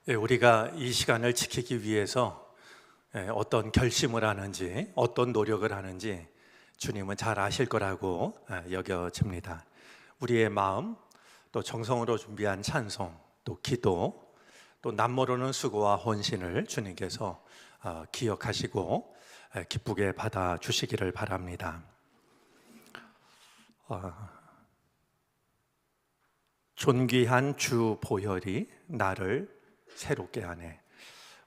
우리가 이 시간을 지키기 위해서 어떤 결심을 하는지, 어떤 노력을 하는지 주님은 잘 아실 거라고 여겨집니다. 우리의 마음, 또 정성으로 준비한 찬송, 또 기도, 또 남모르는 수고와 헌신을 주님께서 기억하시고 기쁘게 받아주시기를 바랍니다. 존귀한 주 보혈이 나를 새롭게 하네.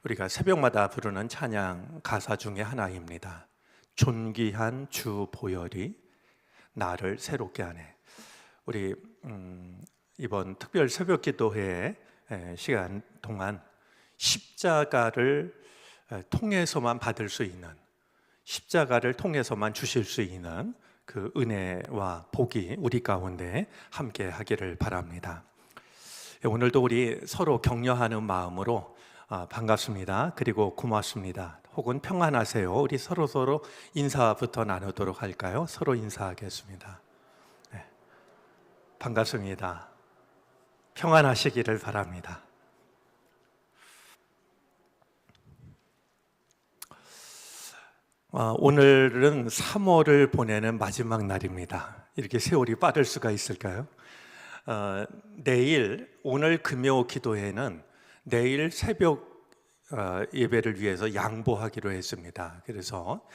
우리가 새벽마다 부르는 찬양 가사 중에 하나입니다. 존귀한 주 보혈이 나를 새롭게 하네. 우리 이번 특별 새벽 기도회 시간 동안 십자가를 통해서만 받을 수 있는, 십자가를 통해서만 주실 수 있는 그 은혜와 복이 우리 가운데 함께 하기를 바랍니다. 오늘도 우리 서로 격려하는 마음으로 반갑습니다. 그리고 고맙습니다. 혹은 평안하세요. 우리 서로 인사부터 나누도록 할까요? 서로 인사하겠습니다. 네. 반갑습니다. 평안하시기를 바랍니다. 오늘은 3월을 보내는 마지막 날입니다. 이렇게 세월이 빠를 수가 있을까요? 오늘 금요 기도회는 내일 새벽 예배를 위해서 양보하기로 했습니다. 그래서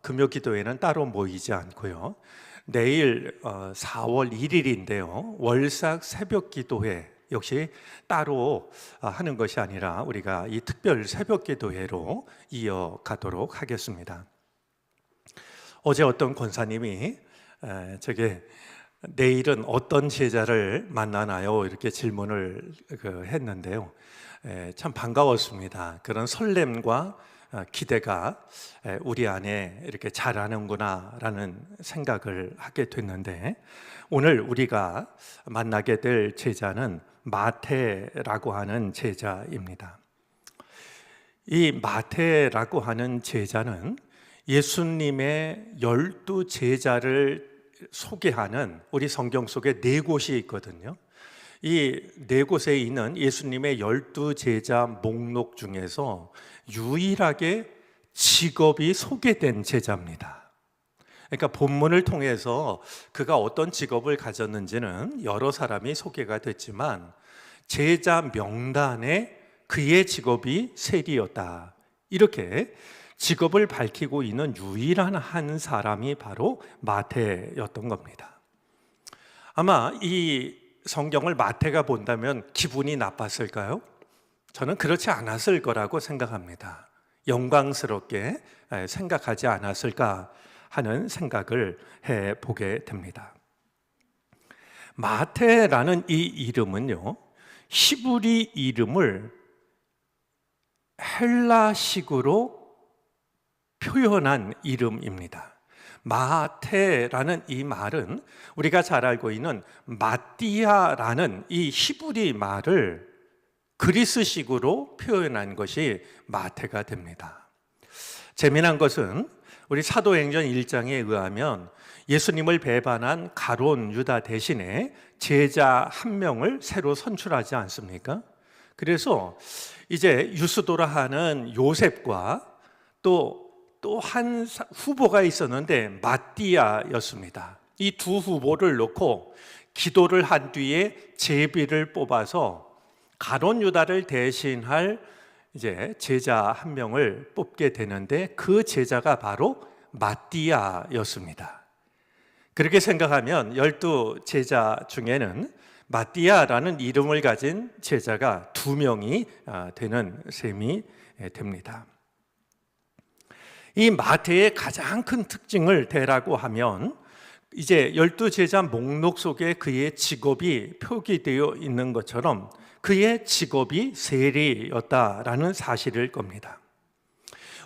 금요 기도회는 따로 모이지 않고요. 내일 4월 1일인데요. 월삭 새벽 기도회 역시 따로 하는 것이 아니라 우리가 이 특별 새벽 기도회로 이어가도록 하겠습니다. 어제 어떤 권사님이 제게 내일은 어떤 제자를 만나나요? 이렇게 질문을 했는데요. 참 반가웠습니다. 그런 설렘과 기대가 우리 안에 이렇게 자라는구나 라는 생각을 하게 됐는데, 오늘 우리가 만나게 될 제자는 마태라고 하는 제자입니다. 이 마태라고 하는 제자는 예수님의 12 제자를 소개하는 우리 성경 속에 4곳이 있거든요. 이 4곳에 있는 예수님의 12 제자 목록 중에서 유일하게 직업이 소개된 제자입니다. 그러니까 본문을 통해서 그가 어떤 직업을 가졌는지는 여러 사람이 소개가 됐지만 제자 명단에 그의 직업이 세리였다, 이렇게 직업을 밝히고 있는 유일한 한 사람이 바로 마태였던 겁니다. 아마 이 성경을 마태가 본다면 기분이 나빴을까요? 저는 그렇지 않았을 거라고 생각합니다. 영광스럽게 생각하지 않았을까 하는 생각을 해보게 됩니다. 마태라는 이 이름은요, 히브리 이름을 헬라식으로 표현한 이름입니다. 마태라는 이 말은 우리가 잘 알고 있는 마띠아라는 이 히브리 말을 그리스식으로 표현한 것이 마태가 됩니다. 재미난 것은 우리 사도행전 1장에 의하면 예수님을 배반한 가룟 유다 대신에 제자 한 명을 새로 선출하지 않습니까? 그래서 이제 유스도라 하는 요셉과 또 한 후보가 있었는데 마띠아였습니다. 이 두 후보를 놓고 기도를 한 뒤에 제비를 뽑아서 가룟 유다를 대신할 이제 제자 한 명을 뽑게 되는데 그 제자가 바로 마띠아였습니다. 그렇게 생각하면 12 제자 중에는 마띠아라는 이름을 가진 제자가 2명이 되는 셈이 됩니다. 이 마태의 가장 큰 특징을 대라고 하면 이제 12 제자 목록 속에 그의 직업이 표기되어 있는 것처럼 그의 직업이 세리였다라는 사실일 겁니다.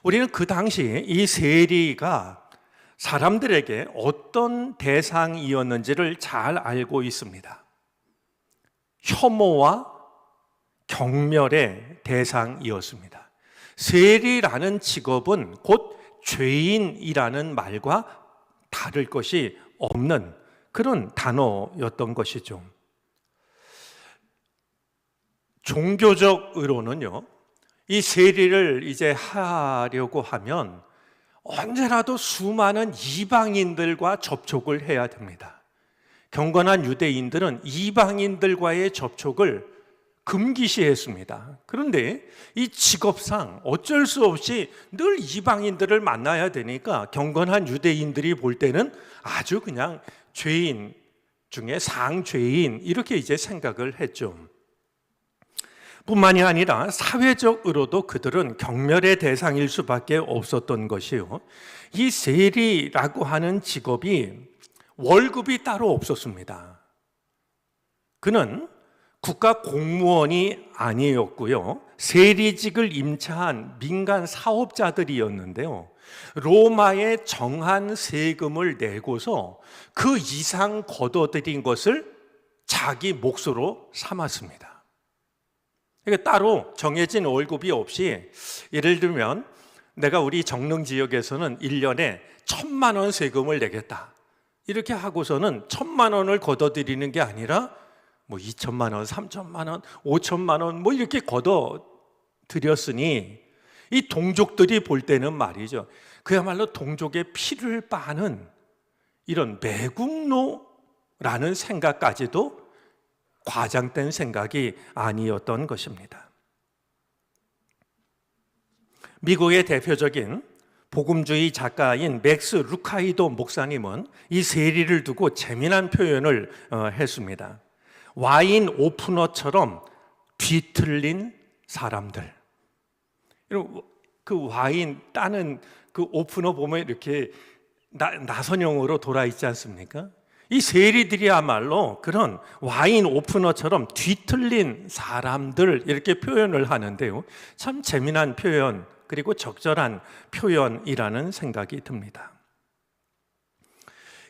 우리는 그 당시 이 세리가 사람들에게 어떤 대상이었는지를 잘 알고 있습니다. 혐오와 경멸의 대상이었습니다. 세리라는 직업은 곧 죄인이라는 말과 다를 것이 없는 그런 단어였던 것이죠. 종교적으로는요, 이 세리를 이제 하려고 하면 언제라도 수많은 이방인들과 접촉을 해야 됩니다. 경건한 유대인들은 이방인들과의 접촉을 금기시했습니다. 그런데 이 직업상 어쩔 수 없이 늘 이방인들을 만나야 되니까 경건한 유대인들이 볼 때는 아주 그냥 죄인 중에 상죄인 이렇게 이제 생각을 했죠. 뿐만이 아니라 사회적으로도 그들은 경멸의 대상일 수밖에 없었던 것이요, 이 세리라고 하는 직업이 월급이 따로 없었습니다. 그는 국가 공무원이 아니었고요, 세리직을 임차한 민간 사업자들이었는데요, 로마에 정한 세금을 내고서 그 이상 거둬들인 것을 자기 몫으로 삼았습니다. 그러니까 따로 정해진 월급이 없이, 예를 들면 내가 우리 정릉 지역에서는 1년에 1,000만 원 세금을 내겠다 이렇게 하고서는 1,000만 원을 걷어들이는 게 아니라 뭐 2천만 원, 3천만 원, 5천만 원 뭐 이렇게 걷어들였으니 이 동족들이 볼 때는 말이죠, 그야말로 동족의 피를 빠는 이런 매국노라는 생각까지도 과장된 생각이 아니었던 것입니다. 미국의 대표적인 복음주의 작가인 맥스 루카이도 목사님은 이 세리를 두고 재미난 표현을 했습니다. 와인 오프너처럼 뒤틀린 사람들. 그 와인 따는 그 오프너 보면 이렇게 나선형으로 돌아 있지 않습니까? 이 세리들이야말로 그런 와인 오프너처럼 뒤틀린 사람들 이렇게 표현을 하는데요, 참 재미난 표현, 그리고 적절한 표현이라는 생각이 듭니다.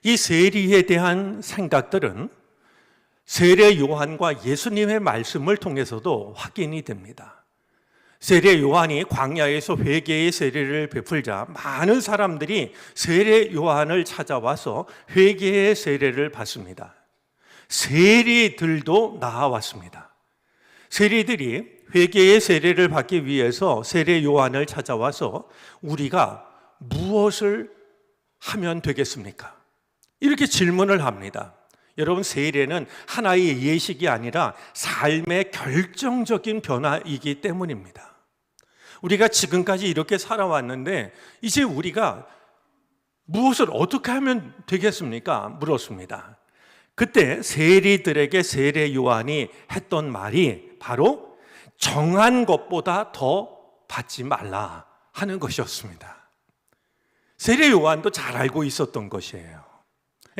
이 세리에 대한 생각들은 세례 요한과 예수님의 말씀을 통해서도 확인이 됩니다. 세례 요한이 광야에서 회개의 세례를 베풀자 많은 사람들이 세례 요한을 찾아와서 회개의 세례를 받습니다. 세리들도 나아왔습니다. 세리들이 회개의 세례를 받기 위해서 세례 요한을 찾아와서 우리가 무엇을 하면 되겠습니까? 이렇게 질문을 합니다. 여러분, 세례는 하나의 예식이 아니라 삶의 결정적인 변화이기 때문입니다. 우리가 지금까지 이렇게 살아왔는데 이제 우리가 무엇을 어떻게 하면 되겠습니까? 물었습니다. 그때 세리들에게 세례 요한이 했던 말이 바로 정한 것보다 더 받지 말라 하는 것이었습니다. 세례 요한도 잘 알고 있었던 것이에요.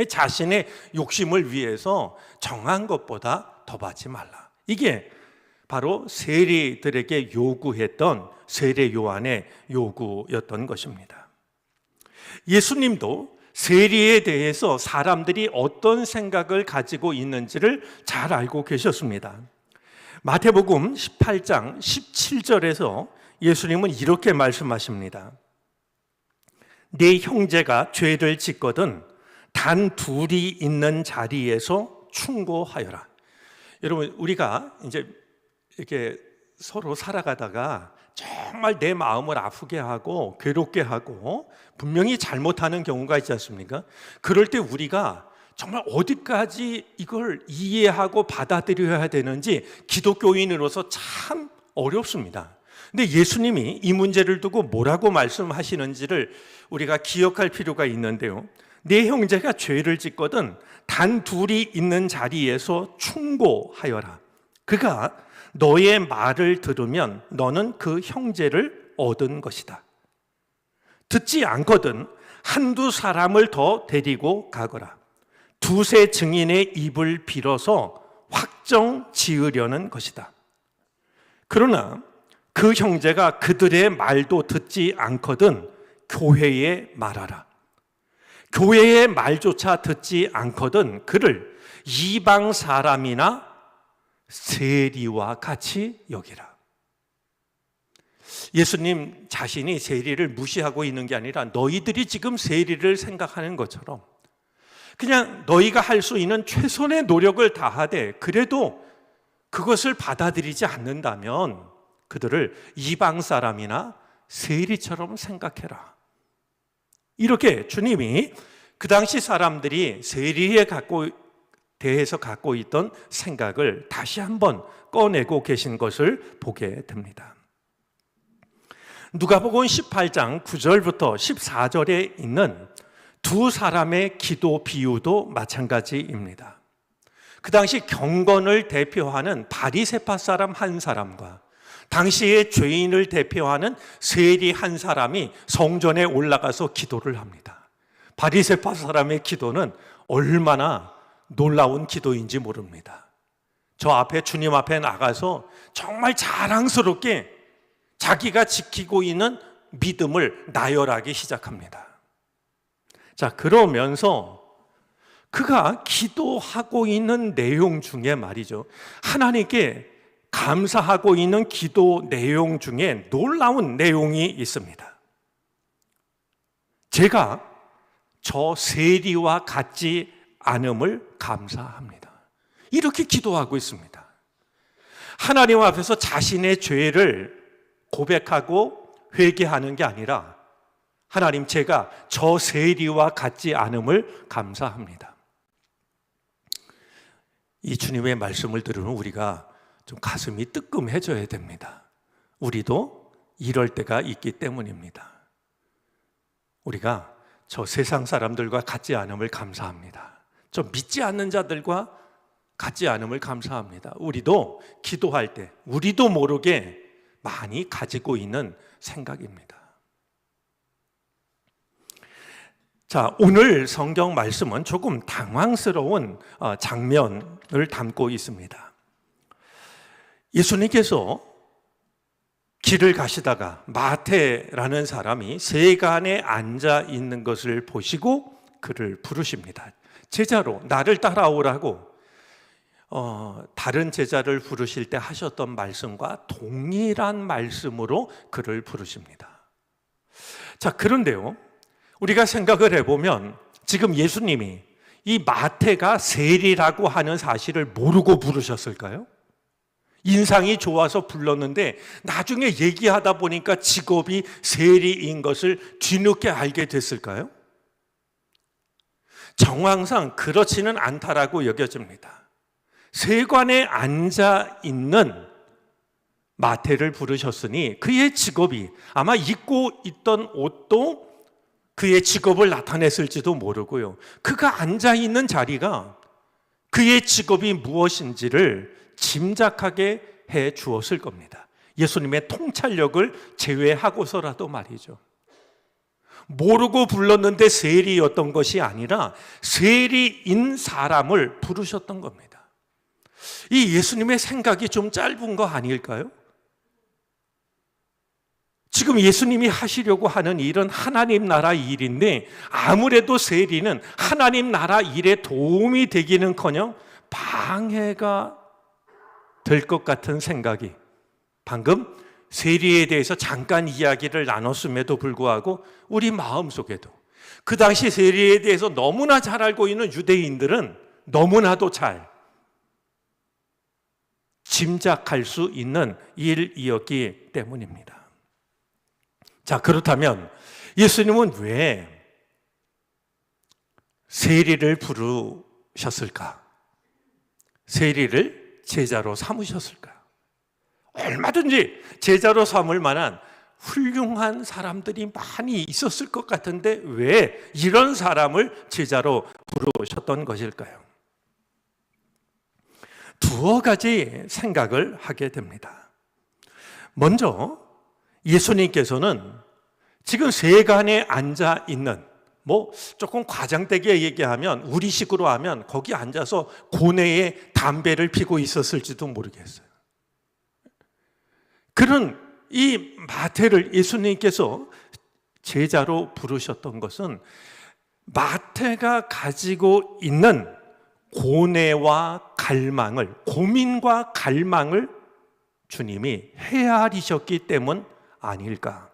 자신의 욕심을 위해서 정한 것보다 더 받지 말라. 이게 바로 세리들에게 요구했던 세례 요한의 요구였던 것입니다. 예수님도 세리에 대해서 사람들이 어떤 생각을 가지고 있는지를 잘 알고 계셨습니다. 마태복음 18장 17절에서 예수님은 이렇게 말씀하십니다. 네 형제가 죄를 짓거든 단 둘이 있는 자리에서 충고하여라. 여러분, 우리가 이제 이렇게 서로 살아가다가 정말 내 마음을 아프게 하고 괴롭게 하고 분명히 잘못하는 경우가 있지 않습니까? 그럴 때 우리가 정말 어디까지 이걸 이해하고 받아들여야 되는지 기독교인으로서 참 어렵습니다. 근데 예수님이 이 문제를 두고 뭐라고 말씀하시는지를 우리가 기억할 필요가 있는데요, 네 형제가 죄를 짓거든 단 둘이 있는 자리에서 충고하여라. 그가 너의 말을 들으면 너는 그 형제를 얻은 것이다. 듣지 않거든 한두 사람을 더 데리고 가거라. 두세 증인의 입을 빌어서 확정 지으려는 것이다. 그러나 그 형제가 그들의 말도 듣지 않거든 교회에 말하라. 교회의 말조차 듣지 않거든 그를 이방 사람이나 세리와 같이 여기라. 예수님 자신이 세리를 무시하고 있는 게 아니라 너희들이 지금 세리를 생각하는 것처럼 그냥 너희가 할 수 있는 최선의 노력을 다하되 그래도 그것을 받아들이지 않는다면 그들을 이방 사람이나 세리처럼 생각해라. 이렇게 주님이 그 당시 사람들이 세리에 대해서 갖고 있던 생각을 다시 한번 꺼내고 계신 것을 보게 됩니다. 누가복음 18장 9절부터 14절에 있는 두 사람의 기도 비유도 마찬가지입니다. 그 당시 경건을 대표하는 바리새파 사람 한 사람과 당시의 죄인을 대표하는 세리 한 사람이 성전에 올라가서 기도를 합니다. 바리새파 사람의 기도는 얼마나 놀라운 기도인지 모릅니다. 저 앞에 주님 앞에 나가서 정말 자랑스럽게 자기가 지키고 있는 믿음을 나열하기 시작합니다. 자, 그러면서 그가 기도하고 있는 내용 중에 말이죠, 하나님께 감사하고 있는 기도 내용 중에 놀라운 내용이 있습니다. 제가 저 세리와 같지 않음을 감사합니다. 이렇게 기도하고 있습니다. 하나님 앞에서 자신의 죄를 고백하고 회개하는 게 아니라 하나님, 제가 저 세리와 같지 않음을 감사합니다. 이 주님의 말씀을 들으면 우리가 좀 가슴이 뜨끔해져야 됩니다. 우리도 이럴 때가 있기 때문입니다. 우리가 저 세상 사람들과 같지 않음을 감사합니다. 저 믿지 않는 자들과 같지 않음을 감사합니다. 우리도 기도할 때 우리도 모르게 많이 가지고 있는 생각입니다. 자, 오늘 성경 말씀은 조금 당황스러운 장면을 담고 있습니다. 예수님께서 길을 가시다가 마태라는 사람이 세간에 앉아 있는 것을 보시고 그를 부르십니다. 제자로 나를 따라오라고 다른 제자를 부르실 때 하셨던 말씀과 동일한 말씀으로 그를 부르십니다. 자, 그런데요, 우리가 생각을 해보면 지금 예수님이 이 마태가 세리라고 하는 사실을 모르고 부르셨을까요? 인상이 좋아서 불렀는데 나중에 얘기하다 보니까 직업이 세리인 것을 뒤늦게 알게 됐을까요? 정황상 그렇지는 않다라고 여겨집니다. 세관에 앉아 있는 마태를 부르셨으니 그의 직업이 아마 입고 있던 옷도 그의 직업을 나타냈을지도 모르고요, 그가 앉아 있는 자리가 그의 직업이 무엇인지를 짐작하게 해 주었을 겁니다. 예수님의 통찰력을 제외하고서라도 말이죠. 모르고 불렀는데 세리였던 것이 아니라 세리인 사람을 부르셨던 겁니다. 이 예수님의 생각이 좀 짧은 거 아닐까요? 지금 예수님이 하시려고 하는 일은 하나님 나라 일인데 아무래도 세리는 하나님 나라 일에 도움이 되기는커녕 방해가 될 것 같은 생각이, 방금 세리에 대해서 잠깐 이야기를 나눴음에도 불구하고 우리 마음속에도 그 당시 세리에 대해서 너무나 잘 알고 있는 유대인들은 너무나도 잘 짐작할 수 있는 일이었기 때문입니다. 자, 그렇다면 예수님은 왜 세리를 부르셨을까? 세리를 제자로 삼으셨을까요? 얼마든지 제자로 삼을 만한 훌륭한 사람들이 많이 있었을 것 같은데 왜 이런 사람을 제자로 부르셨던 것일까요? 두어 가지 생각을 하게 됩니다. 먼저 예수님께서는 지금 세간에 앉아 있는, 조금 과장되게 얘기하면 우리식으로 하면 거기 앉아서 고뇌에 담배를 피고 있었을지도 모르겠어요. 그런 이 마태를 예수님께서 제자로 부르셨던 것은 마태가 가지고 있는 고뇌와 갈망을, 고민과 갈망을 주님이 헤아리셨기 때문 아닐까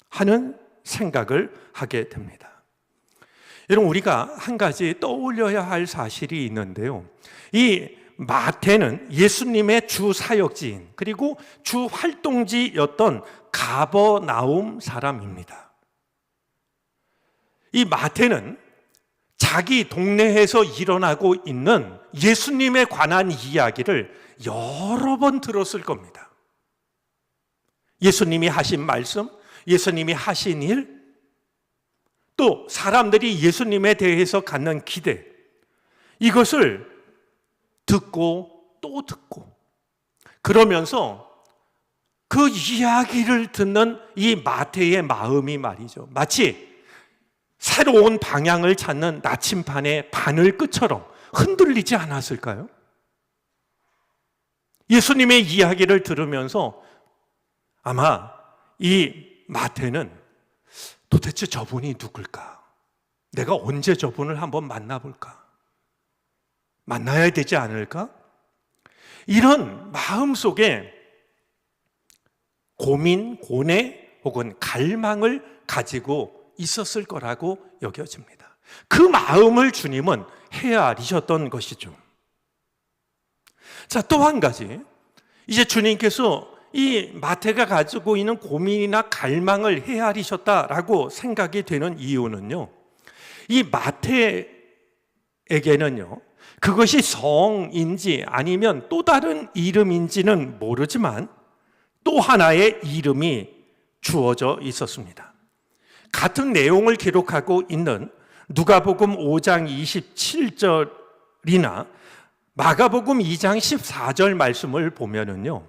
하는 생각을 하게 됩니다. 여러분, 우리가 한 가지 떠올려야 할 사실이 있는데요, 이 마태는 예수님의 주 사역지인 그리고 주 활동지였던 가버나움 사람입니다. 이 마태는 자기 동네에서 일어나고 있는 예수님에 관한 이야기를 여러 번 들었을 겁니다. 예수님이 하신 말씀, 예수님이 하신 일, 또 사람들이 예수님에 대해서 갖는 기대, 이것을 듣고 또 듣고 그러면서 그 이야기를 듣는 이 마태의 마음이 말이죠, 마치 새로운 방향을 찾는 나침반의 바늘끝처럼 흔들리지 않았을까요? 예수님의 이야기를 들으면서 아마 이 마태는 도대체 저분이 누굴까? 내가 언제 저분을 한번 만나볼까? 만나야 되지 않을까? 이런 마음속에 고민, 고뇌 혹은 갈망을 가지고 있었을 거라고 여겨집니다. 그 마음을 주님은 헤아리셨던 것이죠. 자, 또 한 가지, 이제 주님께서 이 마태가 가지고 있는 고민이나 갈망을 헤아리셨다라고 생각이 되는 이유는요, 이 마태에게는요, 그것이 성인지 아니면 또 다른 이름인지는 모르지만 또 하나의 이름이 주어져 있었습니다. 같은 내용을 기록하고 있는 누가복음 5장 27절이나 마가복음 2장 14절 말씀을 보면은요,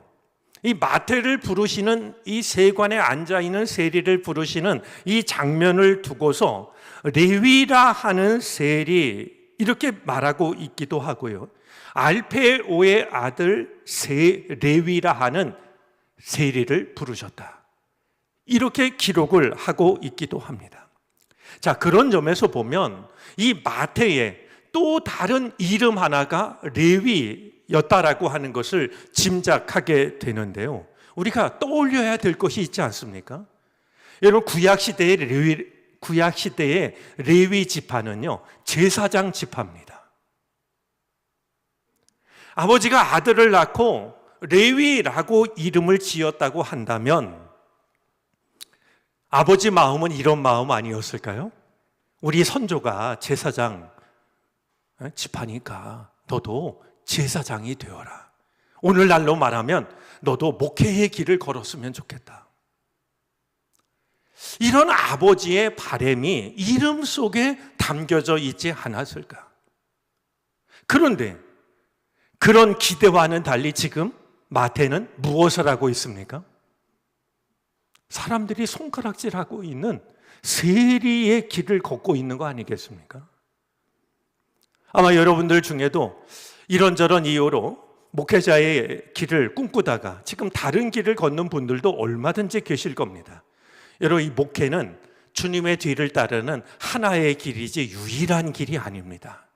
이 마태를 부르시는 이 세관에 앉아 있는 세리를 부르시는 이 장면을 두고서 레위라 하는 세리 이렇게 말하고 있기도 하고요, 알페오의 아들 레위라 하는 세리를 부르셨다, 이렇게 기록을 하고 있기도 합니다. 자, 그런 점에서 보면 이 마태의 또 다른 이름 하나가 레위였다라고 하는 것을 짐작하게 되는데요, 우리가 떠올려야 될 것이 있지 않습니까? 여러분, 구약시대의 레위 지파는요, 제사장 지파입니다. 아버지가 아들을 낳고 레위라고 이름을 지었다고 한다면 아버지 마음은 이런 마음 아니었을까요? 우리 선조가 제사장 지파니까 너도 제사장이 되어라. 오늘날로 말하면 너도 목회의 길을 걸었으면 좋겠다. 이런 아버지의 바람이 이름 속에 담겨져 있지 않았을까? 그런데 그런 기대와는 달리 지금 마태는 무엇을 하고 있습니까? 사람들이 손가락질하고 있는 세리의 길을 걷고 있는 거 아니겠습니까? 아마 여러분들 중에도 이런저런 이유로 목회자의 길을 꿈꾸다가 지금 다른 길을 걷는 분들도 얼마든지 계실 겁니다. 여러분, 이 목회는 주님의 뒤를 따르는 하나의 길이지 유일한 길이 아닙니다.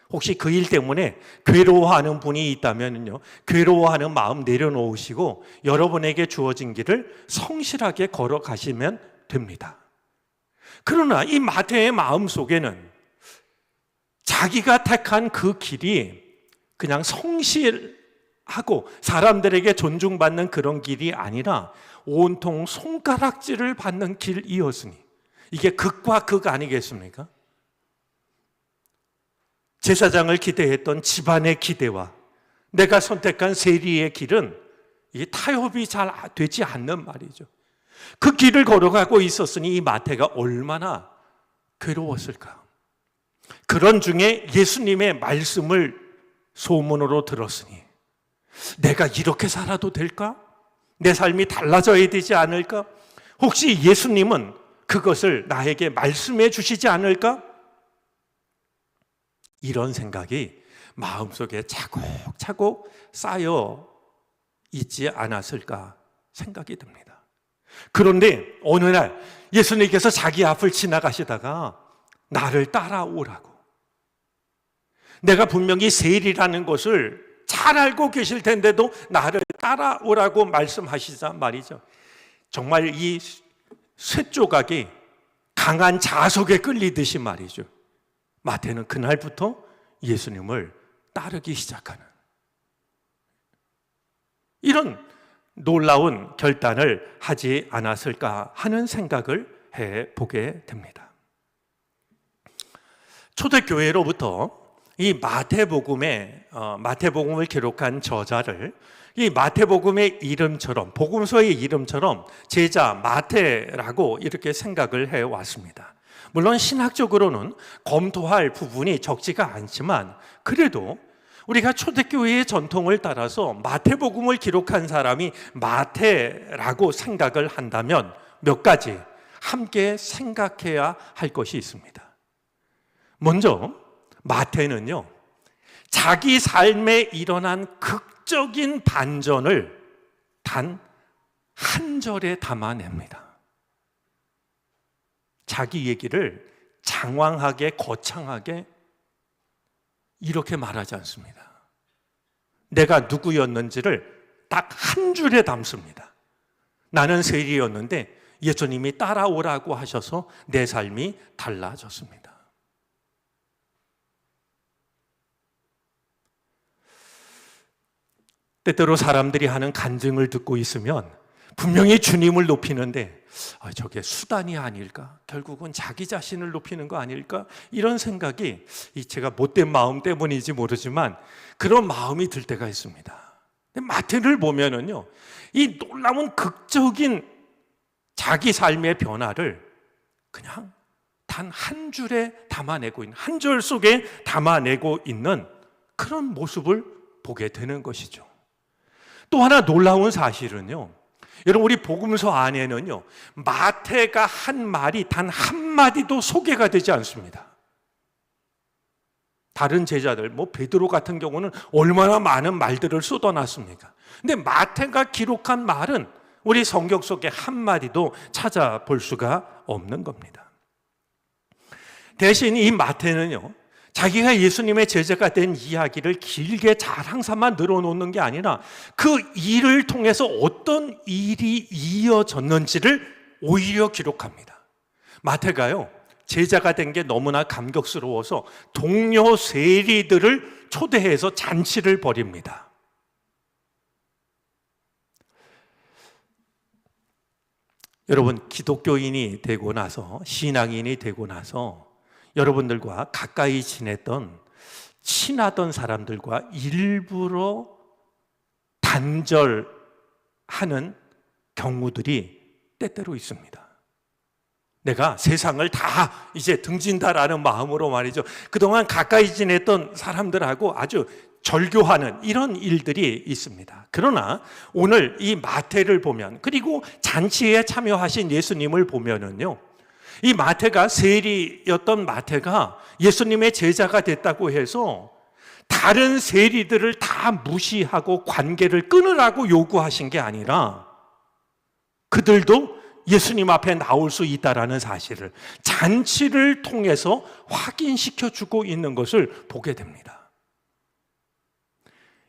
혹시 그 일 때문에 괴로워하는 분이 있다면요, 괴로워하는 마음 내려놓으시고 여러분에게 주어진 길을 성실하게 걸어가시면 됩니다. 그러나 이 마태의 마음 속에는 자기가 택한 그 길이 그냥 성실하고 사람들에게 존중받는 그런 길이 아니라 온통 손가락질을 받는 길이었으니 이게 극과 극 아니겠습니까? 제사장을 기대했던 집안의 기대와 내가 선택한 세리의 길은 이게 타협이 잘 되지 않는 말이죠. 그 길을 걸어가고 있었으니 이 마태가 얼마나 괴로웠을까. 그런 중에 예수님의 말씀을 소문으로 들었으니 내가 이렇게 살아도 될까? 내 삶이 달라져야 되지 않을까? 혹시 예수님은 그것을 나에게 말씀해 주시지 않을까? 이런 생각이 마음속에 차곡차곡 쌓여 있지 않았을까 생각이 듭니다. 그런데 어느 날 예수님께서 자기 앞을 지나가시다가 나를 따라오라고, 내가 분명히 세리라는 것을 잘 알고 계실 텐데도 나를 따라오라고 말씀하시자 말이죠. 정말 이 쇠조각이 강한 자석에 끌리듯이 말이죠. 마태는 그날부터 예수님을 따르기 시작하는, 이런 놀라운 결단을 하지 않았을까 하는 생각을 해보게 됩니다. 초대교회로부터 이 마태복음을 기록한 저자를 이 마태복음의 이름처럼, 복음서의 이름처럼 제자 마태라고 이렇게 생각을 해왔습니다. 물론 신학적으로는 검토할 부분이 적지가 않지만 그래도 우리가 초대교회의 전통을 따라서 마태복음을 기록한 사람이 마태라고 생각을 한다면 몇 가지 함께 생각해야 할 것이 있습니다. 먼저 마태는요, 자기 삶에 일어난 극적인 반전을 단 한 절에 담아냅니다. 자기 얘기를 장황하게 거창하게 이렇게 말하지 않습니다. 내가 누구였는지를 딱 한 줄에 담습니다. 나는 세리였는데 예수님이 따라오라고 하셔서 내 삶이 달라졌습니다. 때때로 사람들이 하는 간증을 듣고 있으면 분명히 주님을 높이는데 저게 수단이 아닐까? 결국은 자기 자신을 높이는 거 아닐까? 이런 생각이 제가 못된 마음 때문인지 모르지만 그런 마음이 들 때가 있습니다. 마태를 보면은요, 이 놀라운 극적인 자기 삶의 변화를 그냥 단 한 줄에 담아내고 있는, 한 절 속에 담아내고 있는 그런 모습을 보게 되는 것이죠. 또 하나 놀라운 사실은요, 여러분 우리 복음서 안에는요, 마태가 한 말이 단 한마디도 소개가 되지 않습니다. 다른 제자들, 베드로 같은 경우는 얼마나 많은 말들을 쏟아놨습니까? 근데 마태가 기록한 말은 우리 성경 속에 한마디도 찾아볼 수가 없는 겁니다. 대신 이 마태는요, 자기가 예수님의 제자가 된 이야기를 길게 자랑 삼아 늘어놓는 게 아니라 그 일을 통해서 어떤 일이 이어졌는지를 오히려 기록합니다. 마태가요, 제자가 된 게 너무나 감격스러워서 동료 세리들을 초대해서 잔치를 벌입니다. 여러분, 기독교인이 되고 나서, 신앙인이 되고 나서 여러분들과 가까이 지냈던, 친하던 사람들과 일부러 단절하는 경우들이 때때로 있습니다. 내가 세상을 다 이제 등진다라는 마음으로 말이죠, 그동안 가까이 지냈던 사람들하고 아주 절교하는 이런 일들이 있습니다. 그러나 오늘 이 마태를 보면, 그리고 잔치에 참여하신 예수님을 보면은요, 이 마태가, 세리였던 마태가 예수님의 제자가 됐다고 해서 다른 세리들을 다 무시하고 관계를 끊으라고 요구하신 게 아니라 그들도 예수님 앞에 나올 수 있다라는 사실을 잔치를 통해서 확인시켜 주고 있는 것을 보게 됩니다.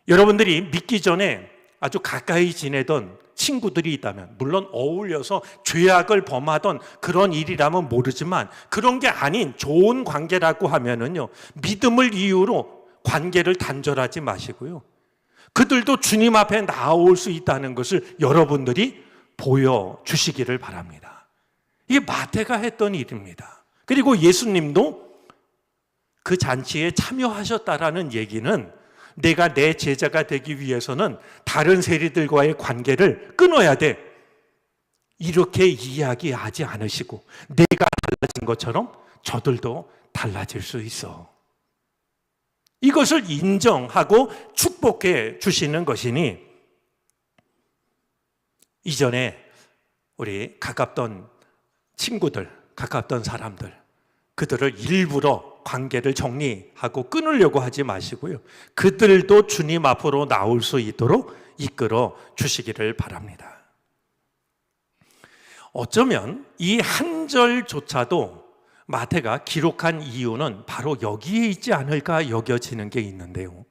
여러분들이 믿기 전에 아주 가까이 지내던 친구들이 있다면, 물론 어울려서 죄악을 범하던 그런 일이라면 모르지만 그런 게 아닌 좋은 관계라고 하면은요, 믿음을 이유로 관계를 단절하지 마시고요, 그들도 주님 앞에 나올 수 있다는 것을 여러분들이 보여주시기를 바랍니다. 이게 마태가 했던 일입니다. 그리고 예수님도 그 잔치에 참여하셨다라는 얘기는 내가 내 제자가 되기 위해서는 다른 세리들과의 관계를 끊어야 돼, 이렇게 이야기하지 않으시고 내가 달라진 것처럼 저들도 달라질 수 있어, 이것을 인정하고 축복해 주시는 것이니, 이전에 우리 가깝던 친구들, 가깝던 사람들, 그들을 일부러 관계를 정리하고 끊으려고 하지 마시고요, 그들도 주님 앞으로 나올 수 있도록 이끌어 주시기를 바랍니다. 어쩌면 이 한 절조차도 마태가 기록한 이유는 바로 여기에 있지 않을까 여겨지는 게 있는데요,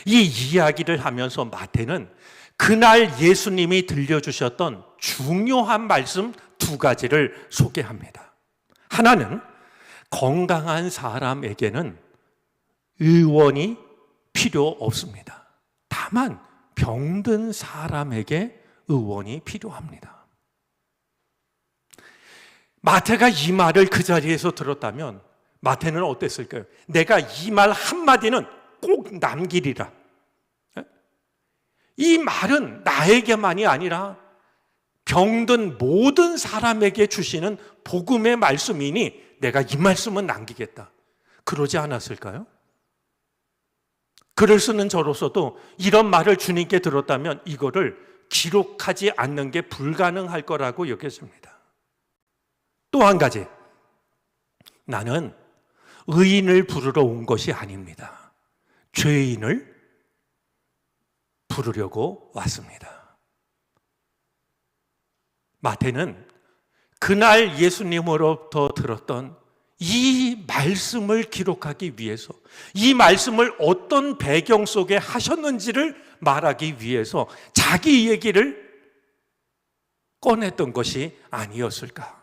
이 이야기를 하면서 마태는 그날 예수님이 들려주셨던 중요한 말씀 두 가지를 소개합니다. 하나는 건강한 사람에게는 의원이 필요 없습니다. 다만 병든 사람에게 의원이 필요합니다. 마태가 이 말을 그 자리에서 들었다면 마태는 어땠을까요? 내가 이 말 한마디는 꼭 남기리라. 이 말은 나에게만이 아니라 병든 모든 사람에게 주시는 복음의 말씀이니 내가 이 말씀은 남기겠다. 그러지 않았을까요? 글을 쓰는 저로서도 이런 말을 주님께 들었다면 이거를 기록하지 않는 게 불가능할 거라고 여겨집니다. 또 한 가지, 나는 의인을 부르러 온 것이 아닙니다. 죄인을 부르려고 왔습니다. 마태는 그날 예수님으로부터 들었던 이 말씀을 기록하기 위해서, 이 말씀을 어떤 배경 속에 하셨는지를 말하기 위해서 자기 얘기를 꺼냈던 것이 아니었을까?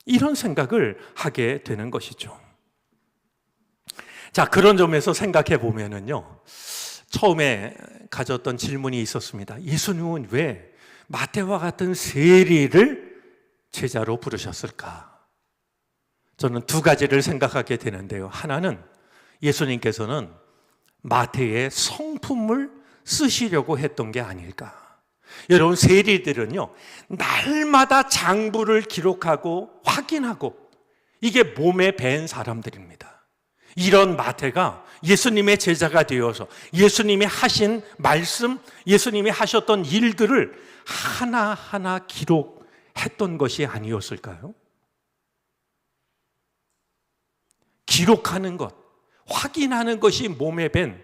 이런 생각을 하게 되는 것이죠. 자, 그런 점에서 생각해 보면은요, 처음에 가졌던 질문이 있었습니다. 예수님은 왜 마태와 같은 세리를 제자로 부르셨을까? 저는 두 가지를 생각하게 되는데요. 하나는 예수님께서는 마태의 성품을 쓰시려고 했던 게 아닐까. 여러분, 세리들은요, 날마다 장부를 기록하고 확인하고 이게 몸에 밴 사람들입니다. 이런 마태가 예수님의 제자가 되어서 예수님이 하신 말씀, 예수님이 하셨던 일들을 하나하나 기록했던 것이 아니었을까요? 기록하는 것, 확인하는 것이 몸에 밴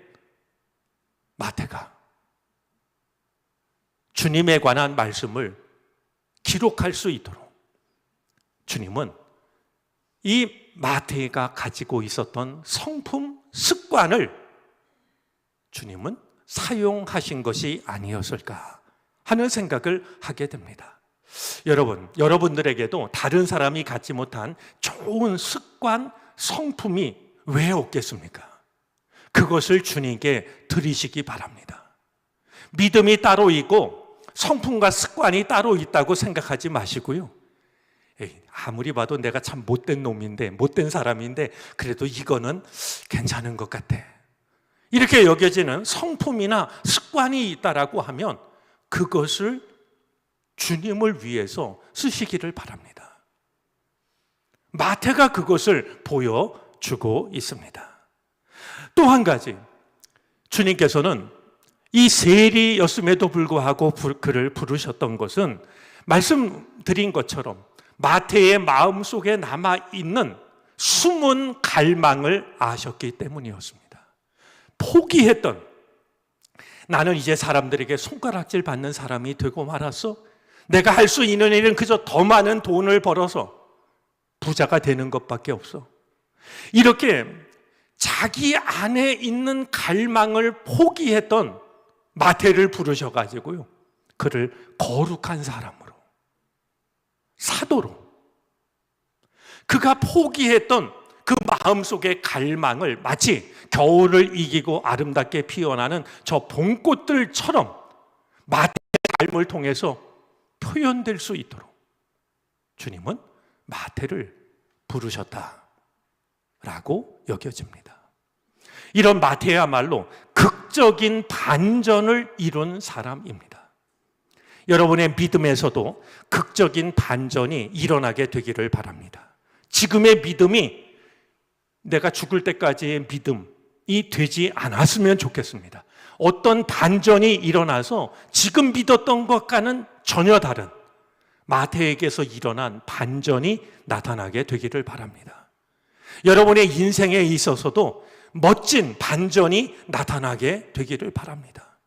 마태가 주님에 관한 말씀을 기록할 수 있도록 주님은 이 마태가 가지고 있었던 성품, 습관을 주님은 사용하신 것이 아니었을까 하는 생각을 하게 됩니다. 여러분들에게도 다른 사람이 갖지 못한 좋은 습관, 성품이 왜 없겠습니까? 그것을 주님께 드리시기 바랍니다. 믿음이 따로 있고 성품과 습관이 따로 있다고 생각하지 마시고요. 아무리 봐도 내가 참 못된 놈인데, 못된 사람인데 그래도 이거는 괜찮은 것 같아, 이렇게 여겨지는 성품이나 습관이 있다라고 하면 그것을 주님을 위해서 쓰시기를 바랍니다. 마태가 그것을 보여주고 있습니다. 또 한 가지, 주님께서는 이 세리였음에도 불구하고 그를 부르셨던 것은 말씀드린 것처럼 마태의 마음속에 남아있는 숨은 갈망을 아셨기 때문이었습니다. 포기했던, 나는 이제 사람들에게 손가락질 받는 사람이 되고 말았어, 내가 할 수 있는 일은 그저 더 많은 돈을 벌어서 부자가 되는 것밖에 없어, 이렇게 자기 안에 있는 갈망을 포기했던 마태를 부르셔가지고요, 그를 거룩한 사람으로, 사도로, 그가 포기했던 그 마음속의 갈망을 마치 겨울을 이기고 아름답게 피어나는 저 봄꽃들처럼 마태의 삶을 통해서 표현될 수 있도록 주님은 마태를 부르셨다라고 여겨집니다. 이런 마태야말로 극적인 반전을 이룬 사람입니다. 여러분의 믿음에서도 극적인 반전이 일어나게 되기를 바랍니다. 지금의 믿음이 내가 죽을 때까지의 믿음이 되지 않았으면 좋겠습니다. 어떤 반전이 일어나서 지금 믿었던 것과는 전혀 다른 마태에게서 일어난 반전이 나타나게 되기를 바랍니다. 여러분의 인생에 있어서도 멋진 반전이 나타나게 되기를 바랍니다.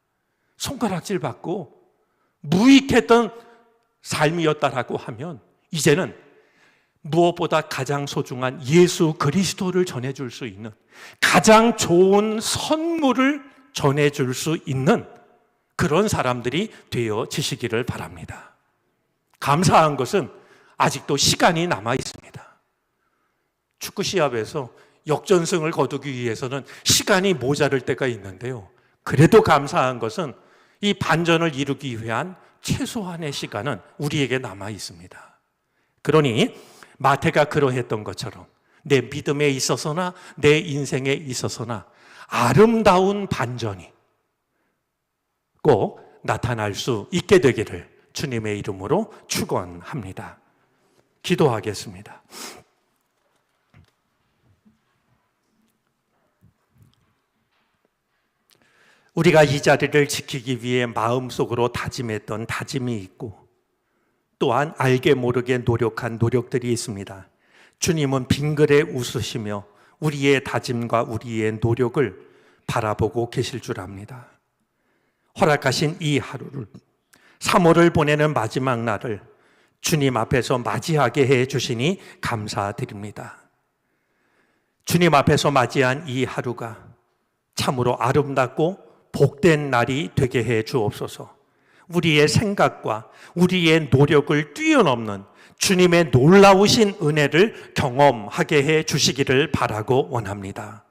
손가락질 받고 무익했던 삶이었다라고 하면 이제는 무엇보다 가장 소중한 예수 그리스도를 전해줄 수 있는, 가장 좋은 선물을 전해줄 수 있는 그런 사람들이 되어지시기를 바랍니다. 감사한 것은 아직도 시간이 남아 있습니다. 축구 시합에서 역전승을 거두기 위해서는 시간이 모자랄 때가 있는데요, 그래도 감사한 것은 이 반전을 이루기 위한 최소한의 시간은 우리에게 남아 있습니다. 그러니 마태가 그러했던 것처럼 내 믿음에 있어서나 내 인생에 있어서나 아름다운 반전이 꼭 나타날 수 있게 되기를 주님의 이름으로 축원합니다. 기도하겠습니다. 우리가 이 자리를 지키기 위해 마음속으로 다짐했던 다짐이 있고 또한 알게 모르게 노력한 노력들이 있습니다. 주님은 빙그레 웃으시며 우리의 다짐과 우리의 노력을 바라보고 계실 줄 압니다. 허락하신 이 하루를 3월을 보내는 마지막 날을 주님 앞에서 맞이하게 해 주시니 감사드립니다. 주님 앞에서 맞이한 이 하루가 참으로 아름답고 복된 날이 되게 해 주옵소서. 우리의 생각과 우리의 노력을 뛰어넘는 주님의 놀라우신 은혜를 경험하게 해 주시기를 바라고 원합니다.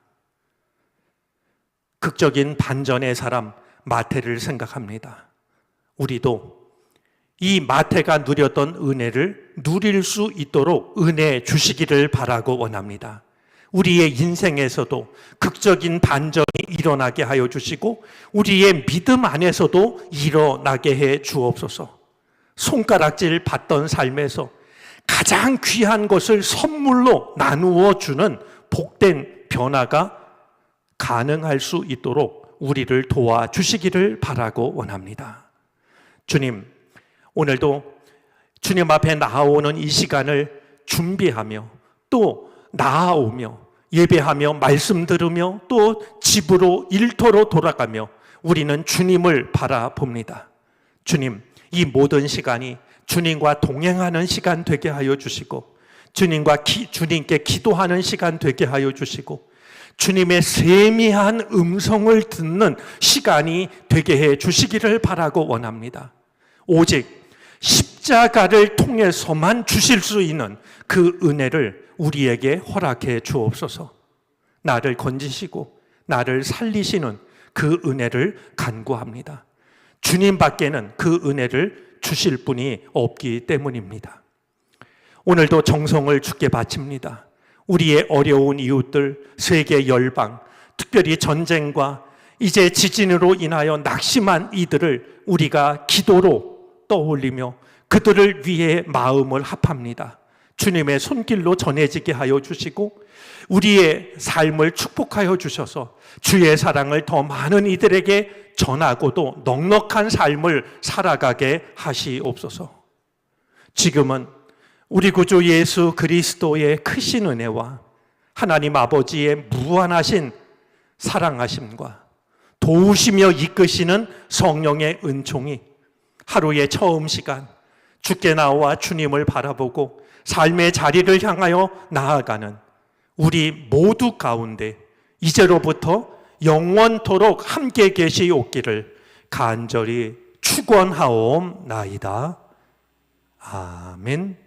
극적인 반전의 사람 마태를 생각합니다. 우리도 이 마태가 누렸던 은혜를 누릴 수 있도록 은혜 주시기를 바라고 원합니다. 우리의 인생에서도 극적인 반전이 일어나게 하여 주시고 우리의 믿음 안에서도 일어나게 해 주옵소서. 손가락질 받던 삶에서 가장 귀한 것을 선물로 나누어 주는 복된 변화가 가능할 수 있도록 우리를 도와주시기를 바라고 원합니다. 주님, 오늘도 주님 앞에 나아오는 이 시간을 준비하며 또 나아오며 예배하며 말씀 들으며 또 집으로 일터로 돌아가며 우리는 주님을 바라봅니다. 주님, 이 모든 시간이 주님과 동행하는 시간 되게 하여 주시고 주님께 기도하는 시간 되게 하여 주시고 주님의 세미한 음성을 듣는 시간이 되게 해 주시기를 바라고 원합니다. 오직 십자가를 통해서만 주실 수 있는 그 은혜를 우리에게 허락해 주옵소서. 나를 건지시고 나를 살리시는 그 은혜를 간구합니다. 주님 밖에는 그 은혜를 주실 분이 없기 때문입니다. 오늘도 정성을 주께 바칩니다. 우리의 어려운 이웃들, 세계 열방, 특별히 전쟁과 이제 지진으로 인하여 낙심한 이들을 우리가 기도로 떠올리며 그들을 위해 마음을 합합니다. 주님의 손길로 전해지게 하여 주시고 우리의 삶을 축복하여 주셔서 주의 사랑을 더 많은 이들에게 전하고도 넉넉한 삶을 살아가게 하시옵소서. 지금은 우리 구주 예수 그리스도의 크신 은혜와 하나님 아버지의 무한하신 사랑하심과 도우시며 이끄시는 성령의 은총이 하루의 처음 시간 주께 나와 주님을 바라보고 삶의 자리를 향하여 나아가는 우리 모두 가운데 이제로부터 영원토록 함께 계시옵기를 간절히 축원하옵나이다. 아멘.